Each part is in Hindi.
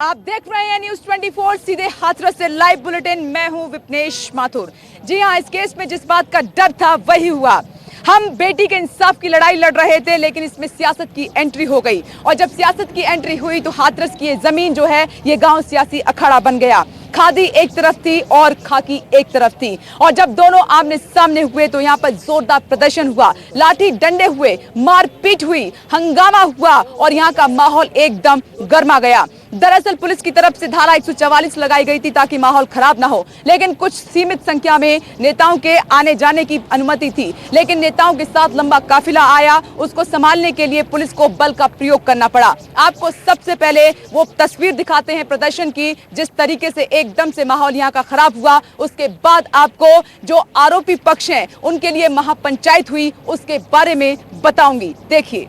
आप देख रहे हैं न्यूज़ 24 सीधे हाथरस से लाइव बुलेटिन। मैं हूं विपनेश माथुर। जी हां, इस केस में जिस बात का डर था वही हुआ। हम बेटी के इंसाफ की लड़ाई लड़ रहे थे, लेकिन इसमें सियासत की एंट्री हो गई और जब सियासत की एंट्री हुई तो हाथरस की ये जमीन जो है ये गांव सियासी अखाड़ा बन गया। खादी एक तरफ थी और खाकी एक तरफ थी और जब दोनों आमने सामने हुए तो यहाँ पर जोरदार प्रदर्शन हुआ, लाठी डंडे हुए, मारपीट हुई, हंगामा हुआ और यहाँ का माहौल एकदम गर्मा गया। दरअसल पुलिस की तरफ से धारा 144 लगाई गई थी ताकि माहौल खराब ना हो, लेकिन कुछ सीमित संख्या में नेताओं के आने जाने की अनुमति थी, लेकिन नेताओं के साथ लंबा काफिला आया, उसको संभालने के लिए पुलिस को बल का प्रयोग करना पड़ा। आपको सबसे पहले वो तस्वीर दिखाते हैं प्रदर्शन की, जिस तरीके से एकदम से माहौल यहाँ का खराब हुआ। उसके बाद आपको जो आरोपी पक्ष हैं उनके लिए महापंचायत हुई उसके बारे में बताऊंगी। देखिए।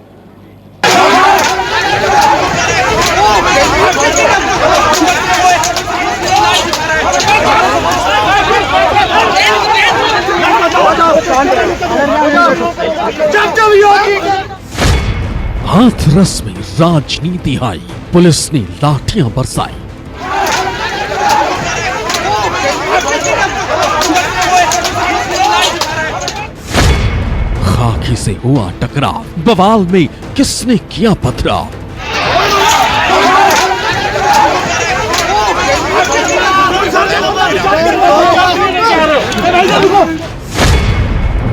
हाथरस में राजनीति आई, पुलिस ने लाठियां बरसाई। खाकी से हुआ टकराव, बवाल में किसने किया पथराव।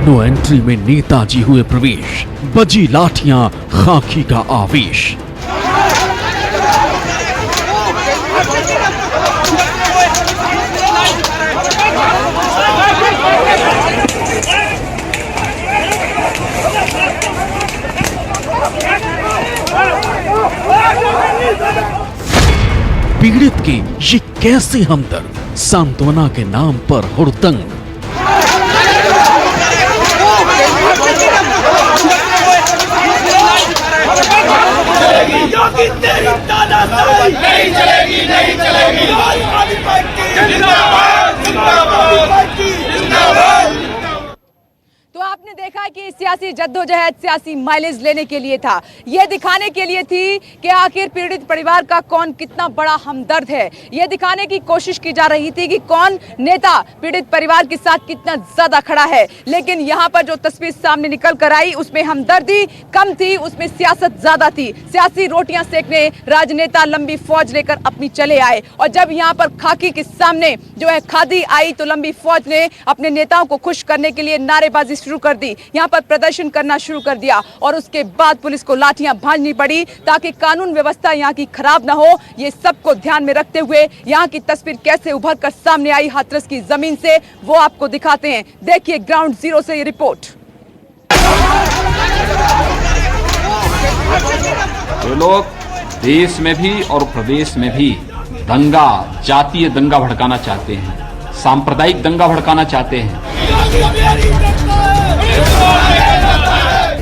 नो एंट्री में नेताजी हुए प्रवेश, बजी लाठियां, खाकी का आवेश। पीड़ित के ये कैसे हमदर्द, सांत्वना के नाम पर हुड़दंग। तो आपने देखा कि सियासी जद्दोजहद सियासी माइलेज लेने के लिए था, यह दिखाने के लिए थी कि आखिर पीड़ित परिवार का कौन कितना बड़ा हमदर्द है। यह दिखाने की कोशिश की जा रही थी कि कौन नेता पीड़ित परिवार के साथ कितना ज्यादा खड़ा है, लेकिन यहाँ पर जो तस्वीर सामने निकल कर आई उसमें हमदर्दी कम थी, उसमें सियासत ज्यादा थी। सियासी रोटियां सेकने राजनेता लंबी फौज लेकर अपनी चले आए और जब यहाँ पर खाकी के सामने जो है खादी आई तो लंबी फौज ने अपने नेताओं को खुश करने के लिए नारेबाजी शुरू कर दी, यहाँ पर प्रदर्शन करना शुरू कर दिया और उसके बाद पुलिस को लाठियां भांजनी पड़ी ताकि कानून व्यवस्था यहाँ की खराब ना हो। ये सबको ध्यान में रखते हुए यहाँ की तस्वीर कैसे उभर कर सामने आई हाथरस की जमीन से, वो आपको दिखाते हैं। देखिए ग्राउंड जीरो से ये रिपोर्ट। जो लोग देश में भी और प्रदेश में भी दंगा, जातीय दंगा भड़काना चाहते हैं, सांप्रदायिक दंगा भड़काना चाहते हैं,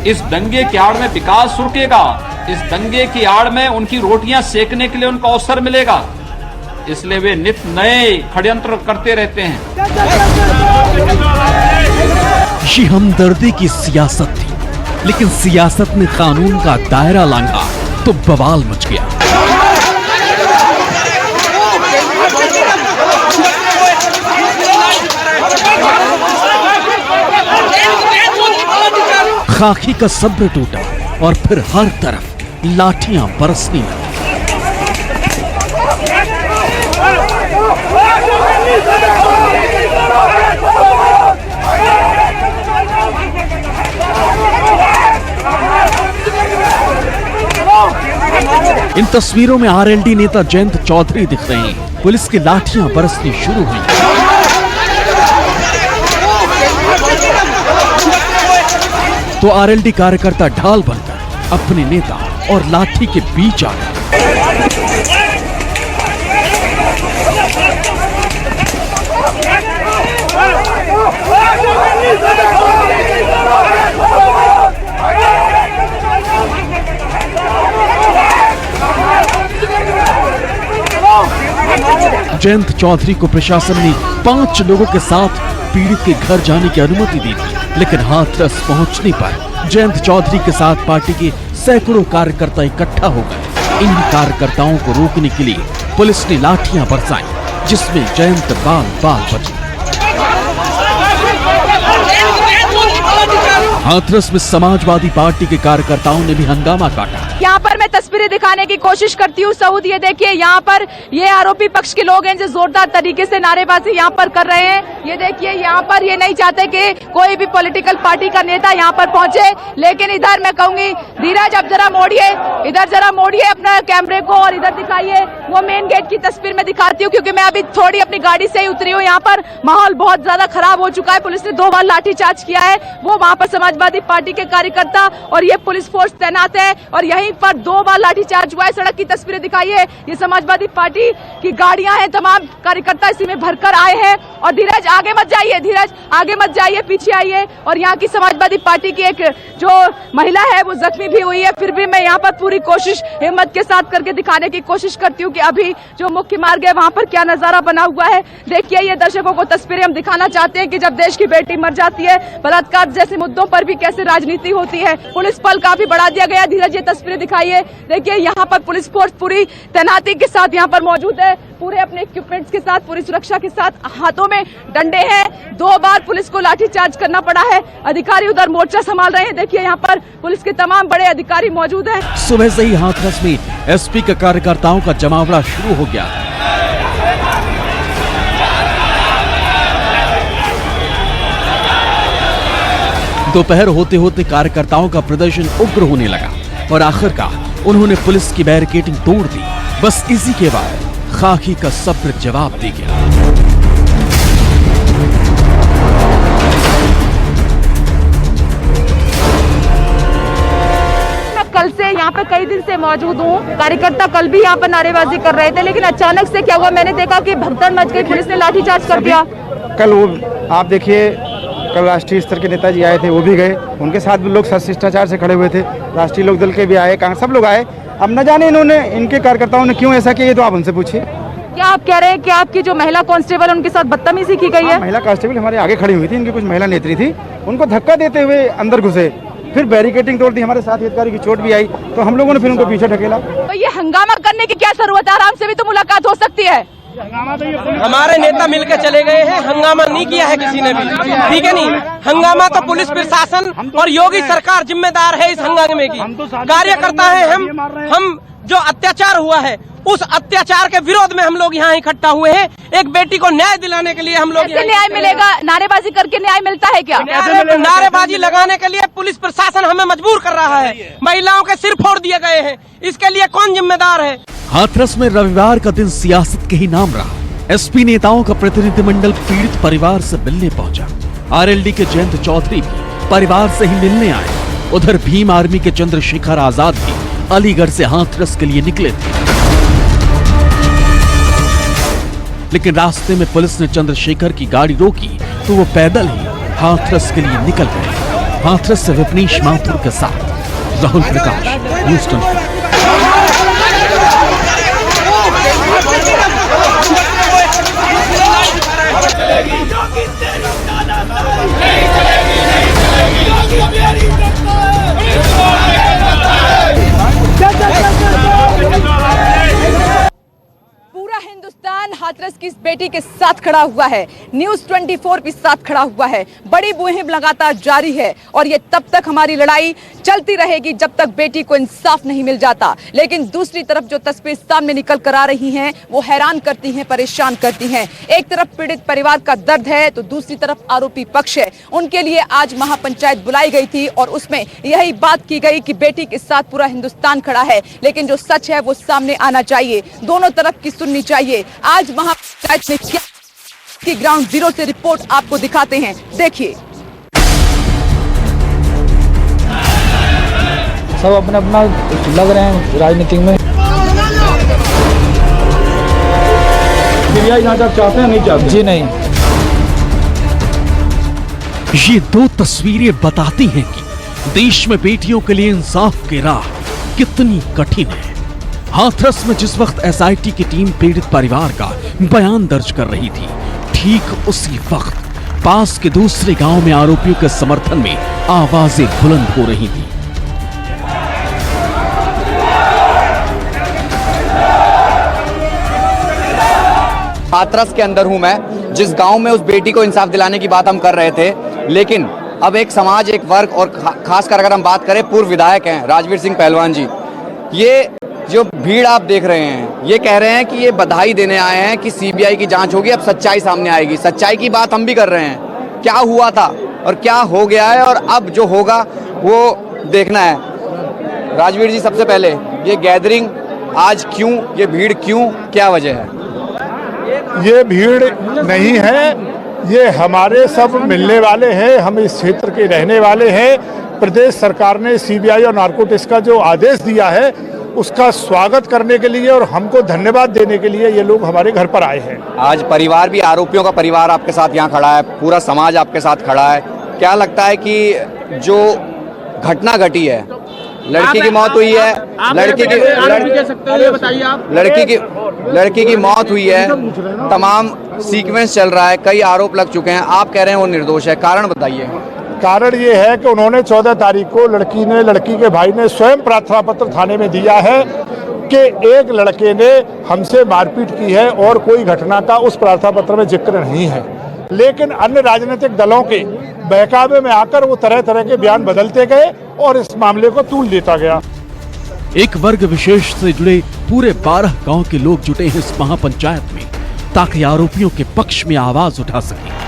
इस दंगे की आड़ में विकास सुरकेगा, इस दंगे की आड़ में उनकी रोटियां सेकने के लिए उनको अवसर मिलेगा, इसलिए वे नित नए षड्यंत्र करते रहते हैं। ये हमदर्दी की सियासत थी, लेकिन सियासत ने कानून का दायरा लांघा तो बवाल मच गया। खाकी का सब्र टूटा और फिर हर तरफ लाठियां बरसने लगी। इन तस्वीरों में आरएलडी नेता जयंत चौधरी दिख रहे हैं। पुलिस की लाठियां बरसनी शुरू हुई। तो आरएलडी कार्यकर्ता ढाल बनकर अपने नेता और लाठी के बीच आ गए। जयंत चौधरी को प्रशासन ने 5 लोगों के साथ पीड़ित के घर जाने की अनुमति दी थी, लेकिन हाथरस पहुंचने पर जयंत चौधरी के साथ पार्टी के सैकड़ों कार्यकर्ता इकट्ठा हो गए। इन कार्यकर्ताओं को रोकने के लिए पुलिस ने लाठियां बरसाई, जिसमें जयंत बाल बाल बचे। हाथरस में समाजवादी पार्टी के कार्यकर्ताओं ने भी हंगामा काटा। यहाँ पर मैं तस्वीरें दिखाने की कोशिश करती हूँ। सऊद, ये देखिए, यहाँ पर ये आरोपी पक्ष के लोग हैं जो जोरदार तरीके से नारेबाजी यहाँ पर कर रहे हैं। ये देखिए, यहाँ पर ये नहीं चाहते कि कोई भी पॉलिटिकल पार्टी का नेता यहाँ पर पहुंचे, लेकिन इधर मैं कहूंगी, धीरज अब जरा मोड़िए, इधर जरा मोड़िए अपना कैमरे को और इधर दिखाइए। वो मेन गेट की तस्वीर मैं दिखाती हूँ, क्योंकि मैं अभी थोड़ी अपनी गाड़ी से ही उतरी हूँ। यहाँ पर माहौल बहुत ज्यादा खराब हो चुका है। पुलिस ने 2 बार लाठीचार्ज किया है। वो वहाँ पर समाजवादी पार्टी के कार्यकर्ता और ये पुलिस फोर्स तैनात है, और यहीं पर 2 बार लाठीचार्ज हुआ है। सड़क की तस्वीरें दिखाइए। ये समाजवादी पार्टी की गाड़ियां हैं, तमाम कार्यकर्ता इसी में भरकर आए हैं। और धीरज आगे मत जाइए, धीरज आगे मत जाइए, पीछे आइए। और यहाँ की समाजवादी पार्टी की एक जो महिला है वो जख्मी भी हुई है। फिर भी मैं यहाँ पर पूरी कोशिश हिम्मत के साथ करके दिखाने की कोशिश करती हूँ कि अभी जो मुख्य मार्ग है वहाँ पर क्या नजारा बना हुआ है। देखिए, ये दर्शकों को तस्वीरें हम दिखाना चाहते हैं कि जब देश की बेटी मर जाती है, बलात्कार जैसे मुद्दों पर भी कैसे राजनीति होती है। पुलिस बल काफी बढ़ा दिया गया। धीरज ये तस्वीरें दिखाइए। देखिए, यहाँ पर पुलिस फोर्स पूरी तैनाती के साथ यहाँ पर मौजूद है, पूरे अपने इक्विपमेंट्स के साथ, पूरी सुरक्षा के साथ। हाथों में डंडे हैं। 2 बार पुलिस को लाठीचार्ज करना पड़ा है। अधिकारी उधर मोर्चा संभाल रहे हैं। देखिए, यहाँ पर पुलिस के तमाम बड़े अधिकारी मौजूद हैं। सुबह से ही हाथरस में एसपी के कार्यकर्ताओं का जमावड़ा शुरू हो गया। दोपहर होते होते कार्यकर्ताओं का प्रदर्शन उग्र होने लगा और आखिरकार उन्होंने पुलिस की बैरिकेडिंग तोड़ दी। बस इसी के बाद खाकी का सब्र जवाब दे गया। कल से यहाँ पे कई दिन से मौजूद हूँ। कार्यकर्ता कल भी यहाँ पर नारेबाजी कर रहे थे, लेकिन अचानक से क्या हुआ, मैंने देखा कि भगदड़ मच गई, पुलिस ने लाठीचार्ज कर दिया। कल वो आप देखिए, कल राष्ट्रीय स्तर के नेताजी आए थे, वो भी गए, उनके साथ भी लोग शिष्टाचार से खड़े हुए थे। राष्ट्रीय लोक दल के भी आए, कहाँ सब लोग आए। अब न जाने इन्होंने, इनके कार्यकर्ताओं ने क्यों ऐसा किया, ये तो आप उनसे पूछिए। क्या आप कह रहे हैं कि आपकी जो महिला कांस्टेबल उनके साथ बदतमीजी की गई है? महिला कांस्टेबल हमारे आगे खड़ी हुई थी, इनकी कुछ महिला नेत्री थी, उनको धक्का देते हुए अंदर घुसे, फिर बैरिकेडिंग तोड़ दी। हमारे साथी अधिकारी की चोट भी आई, तो हम लोगों ने फिर उनको पीछे ढकेला। तो ये हंगामा करने की क्या जरूरत है? आराम से भी तो मुलाकात हो सकती है। हमारे नेता मिलकर चले गए हैं, हंगामा नहीं किया है किसी ने भी, ठीक है नहीं। हंगामा तो पुलिस प्रशासन और योगी सरकार जिम्मेदार है इस हंगामे की। कार्यकर्ता है हम जो अत्याचार हुआ है उस अत्याचार के विरोध में हम लोग यहाँ इकट्ठा हुए हैं। एक बेटी को न्याय दिलाने के लिए हम लोग। न्याय मिलेगा? नारेबाजी करके न्याय मिलता है क्या? नारेबाजी लगाने के लिए पुलिस प्रशासन हमें मजबूर कर रहा है। महिलाओं के सिर फोड़ दिए गए हैं, इसके लिए कौन जिम्मेदार है? हाथरस में रविवार का दिन सियासत के ही नाम रहा। एसपी नेताओं का प्रतिनिधिमंडल पीड़ित परिवार से मिलने पहुंचा। आरएलडी के जयंत चौधरी भी परिवार से ही मिलने आए। उधर भीम आर्मी के चंद्रशेखर आजाद भी अलीगढ़ से हाथरस के लिए निकले थे, लेकिन रास्ते में पुलिस ने चंद्रशेखर की गाड़ी रोकी तो वो पैदल ही हाथरस के लिए निकल गए। हाथरस से विपनेश माथुर के साथ राहुल प्रकाश, न्यूज़ 24। पूरा हिंदुस्तान हाथरस की इस बेटी के साथ खड़ा हुआ है। न्यूज़ 24 भी साथ खड़ा हुआ है। बड़ी मुहिम लगातार जारी है और ये तब तक हमारी लड़ाई चलती रहेगी जब तक बेटी को इंसाफ नहीं मिल जाता। लेकिन दूसरी तरफ जो तस्वीर सामने निकल कर आ रही हैं वो हैरान करती हैं, परेशान करती हैं। एक तरफ पीड़ित परिवार का दर्द है तो दूसरी तरफ आरोपी पक्ष है। उनके लिए आज महापंचायत बुलाई गई थी और उसमें यही बात की गई कि बेटी के साथ पूरा हिंदुस्तान खड़ा है, लेकिन जो सच है वो सामने आना चाहिए, दोनों तरफ की सुननी चाहिए। आज महापंचायत में क्या की ग्राउंड जीरो से रिपोर्ट आपको दिखाते हैं, देखिए। सब अपना अपना लग रहे हैं राजनीति में। चाहते हैं नहीं चाहते? जी नहीं। ये 2 तस्वीरें बताती हैं कि देश में बेटियों के लिए इंसाफ की राह कितनी कठिन है। हाथरस में जिस वक्त एसआईटी की टीम पीड़ित परिवार का बयान दर्ज कर रही थी, ठीक उसी वक्त पास के दूसरे गांव में आरोपियों के समर्थन में आवाजें बुलंद हो रही थी। हाथरस के अंदर हूं मैं, जिस गांव में उस बेटी को इंसाफ दिलाने की बात हम कर रहे थे। लेकिन अब एक समाज, एक वर्ग और खासकर अगर हम बात करें, पूर्व विधायक हैं राजवीर सिंह पहलवान जी, ये जो भीड़ आप देख रहे हैं, ये कह रहे हैं कि ये बधाई देने आए हैं कि सीबीआई की जांच होगी, अब सच्चाई सामने आएगी। सच्चाई की बात हम भी कर रहे हैं, क्या हुआ था और क्या हो गया है और अब जो होगा वो देखना है। राजवीर जी, सबसे पहले ये गैदरिंग आज क्यों, ये भीड़ क्यों, क्या वजह है? ये भीड़ नहीं है, ये हमारे सब मिलने वाले हैं, हम इस क्षेत्र के रहने वाले हैं। प्रदेश सरकार ने सीबीआई और नारकोटिक्स का जो आदेश दिया है उसका स्वागत करने के लिए और हमको धन्यवाद देने के लिए ये लोग हमारे घर पर आए हैं। आज परिवार भी, आरोपियों का परिवार आपके साथ यहाँ खड़ा है, पूरा समाज आपके साथ खड़ा है। क्या लगता है कि जो घटना घटी है, लड़की की मौत हुई है, लड़की की मौत हुई है, तमाम सीक्वेंस चल रहा है, कई आरोप लग चुके हैं, आप कह रहे हैं वो निर्दोष है, कारण बताइए। कारण ये है कि उन्होंने 14 तारीख को लड़की के भाई ने स्वयं प्रार्थना पत्र थाने में दिया है कि एक लड़के ने हमसे मारपीट की है और कोई घटना का उस प्रार्थना पत्र में जिक्र नहीं है। लेकिन अन्य राजनीतिक दलों के बहकावे में आकर वो तरह तरह के बयान बदलते गए और इस मामले को तूल देता गया। एक वर्ग विशेष से जुड़े पूरे 12 गांव के लोग जुटे हैं इस महापंचायत में ताकि आरोपियों के पक्ष में आवाज उठा सकें।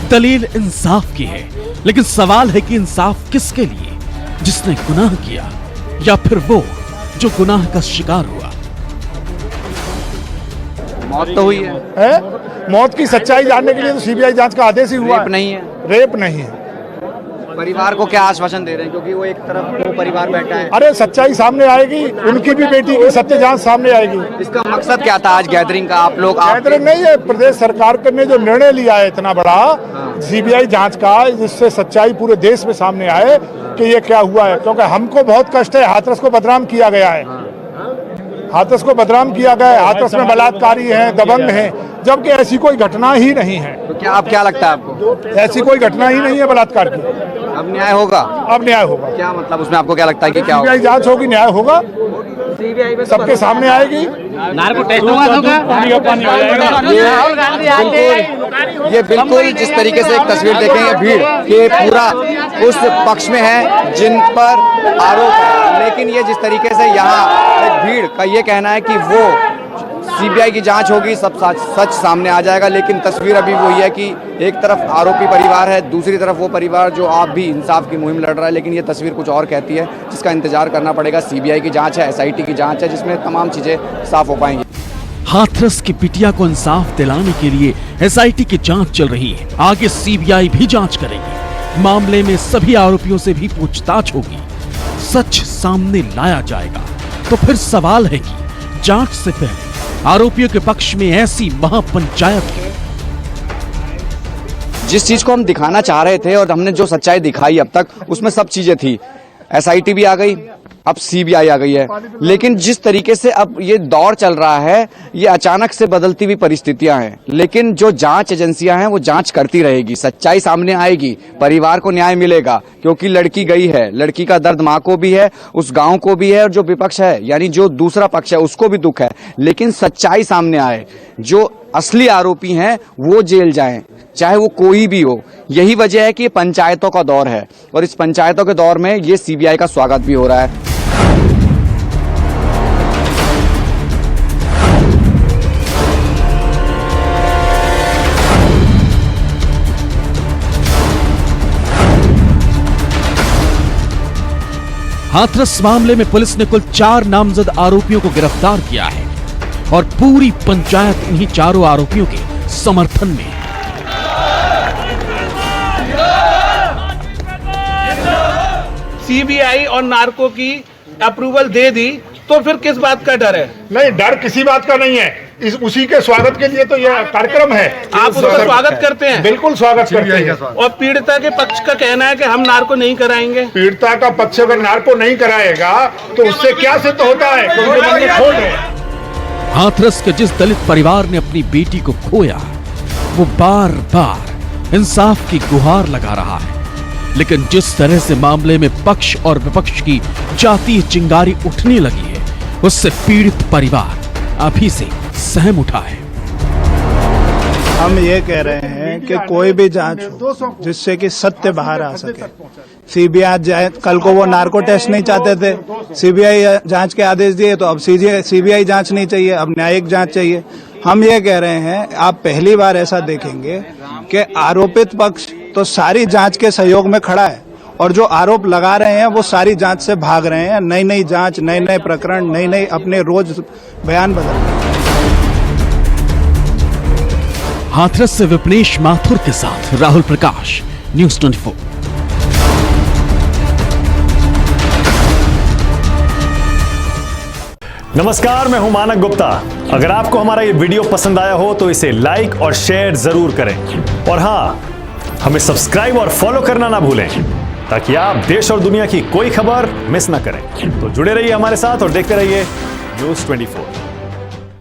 दलील इंसाफ की है, लेकिन सवाल है कि इंसाफ किसके लिए? जिसने गुनाह किया या फिर वो जो गुनाह का शिकार हुआ? मौत तो हुई है? मौत की सच्चाई जानने के लिए तो सीबीआई जांच का आदेश ही हुआ। रेप नहीं है? रेप नहीं है। परिवार को क्या आश्वासन दे रहे हैं, क्योंकि वो एक तरफ वो परिवार बैठा है? अरे सच्चाई सामने आएगी, उनकी भी बेटी की सत्य जांच सामने आएगी। इसका मकसद क्या था आज गैदरिंग का? आप लोग गैदरिंग नहीं है, प्रदेश सरकार ने जो निर्णय लिया है इतना बड़ा सीबीआई जांच का, जिससे सच्चाई पूरे देश में सामने आए कि ये क्या हुआ है। क्योंकि हमको बहुत कष्ट है, हाथरस को बदनाम किया गया है, हाथरस को बदनाम किया गया है, हाथरस में बलात्कारी हैं, दबंग हैं, जबकि ऐसी कोई घटना ही नहीं है। तो क्या लगता है आपको? ऐसी कोई घटना ही नहीं है बलात्कार की। अब न्याय होगा? अब न्याय होगा। क्या मतलब उसमें आपको क्या लगता है कि क्या होगा? सीबीआई जांच होगी, न्याय होगा, सबके सामने आएगी। ये बिल्कुल जिस तरीके से एक तस्वीर देखेंगे भीड़ के पूरा उस पक्ष में है जिन पर आरोप है, लेकिन ये जिस तरीके से यहाँ एक भीड़ का ये कहना है कि वो सीबीआई की जांच होगी, सब सच सामने आ जाएगा। लेकिन तस्वीर अभी वही है कि एक तरफ आरोपी परिवार है, दूसरी तरफ वो परिवार जो आप भी इंसाफ की मुहिम लड़ रहा है। लेकिन ये तस्वीर कुछ और कहती है, जिसका इंतजार करना पड़ेगा। सीबीआई की जांच है, एसआईटी की जांच है, जिसमें तमाम चीजें साफ हो पाएंगी। हाथरस की बिटिया को इंसाफ दिलाने के लिए एसआईटी की जांच चल रही है, आगे सीबीआई भी जांच करेगी। मामले में सभी आरोपियों से भी पूछताछ होगी, सच सामने लाया जाएगा। तो फिर सवाल है कि जांच से पहले आरोपियों के पक्ष में ऐसी महापंचायत की। जिस चीज को हम दिखाना चाह रहे थे और हमने जो सच्चाई दिखाई अब तक, उसमें सब चीजें थी। एसआईटी भी आ गई, अब सीबीआई आ गई है। लेकिन जिस तरीके से अब ये दौर चल रहा है, ये अचानक से बदलती हुई परिस्थितियां हैं। लेकिन जो जांच एजेंसियां हैं वो जांच करती रहेगी, सच्चाई सामने आएगी, परिवार को न्याय मिलेगा। क्योंकि लड़की गई है, लड़की का दर्द माँ को भी है, उस गांव को भी है, और जो विपक्ष है यानी जो दूसरा पक्ष है उसको भी दुख है। लेकिन सच्चाई सामने आए, जो असली आरोपी हैं वो जेल जाएं, चाहे वो कोई भी हो। यही वजह है कि ये पंचायतों का दौर है, और इस पंचायतों के दौर में ये सीबीआई का स्वागत भी हो रहा है। हाथरस मामले में पुलिस ने कुल 4 नामजद आरोपियों को गिरफ्तार किया है और पूरी पंचायत इन्हीं चारों आरोपियों के समर्थन में है। सीबीआई और नार्को की अप्रूवल दे दी तो फिर किस बात का डर है? नहीं, डर किसी बात का नहीं है। उसी के स्वागत के लिए तो यह कार्यक्रम है। आप उसका स्वागत करते हैं? बिल्कुल स्वागत करते हैं। और पीड़िता के पक्ष का कहना है कि हम नार्को नहीं कराएंगे। पीड़िता का पक्ष अगर नार्को नहीं कराएगा तो उससे क्या सिद्ध होता है? खोट है। हाथरस के जिस दलित परिवार ने अपनी बेटी को खोया, वो बार बार इंसाफ की गुहार लगा रहा है। लेकिन जिस तरह से मामले में पक्ष और विपक्ष की जातीय चिंगारी उठने लगी है, उससे पीड़ित परिवार अभी से सहम उठा है। हम ये कह रहे हैं कि कोई भी जांच हो जिससे कि सत्य बाहर आ सके। सीबीआई जाए, कल को वो नार्को टेस्ट नहीं चाहते थे, सीबीआई जांच के आदेश दिए, तो अब सीबीआई जांच नहीं चाहिए, अब न्यायिक जांच चाहिए। हम ये कह रहे हैं, आप पहली बार ऐसा देखेंगे कि आरोपित पक्ष तो सारी जांच के सहयोग में खड़ा है और जो आरोप लगा रहे हैं वो सारी जांच से भाग रहे हैं। नई नई जांच, नए नए प्रकरण, नई नई अपने रोज बयान बदल रहे हैं। हाथरस से विपनेश माथुर के साथ राहुल प्रकाश, न्यूज़ 24। नमस्कार, मैं हूं मानक गुप्ता। अगर आपको हमारा ये वीडियो पसंद आया हो तो इसे लाइक और शेयर जरूर करें और हाँ, हमें सब्सक्राइब और फॉलो करना ना भूलें ताकि आप देश और दुनिया की कोई खबर मिस ना करें। तो जुड़े रहिए हमारे साथ और देखते रहिए न्यूज़ 24।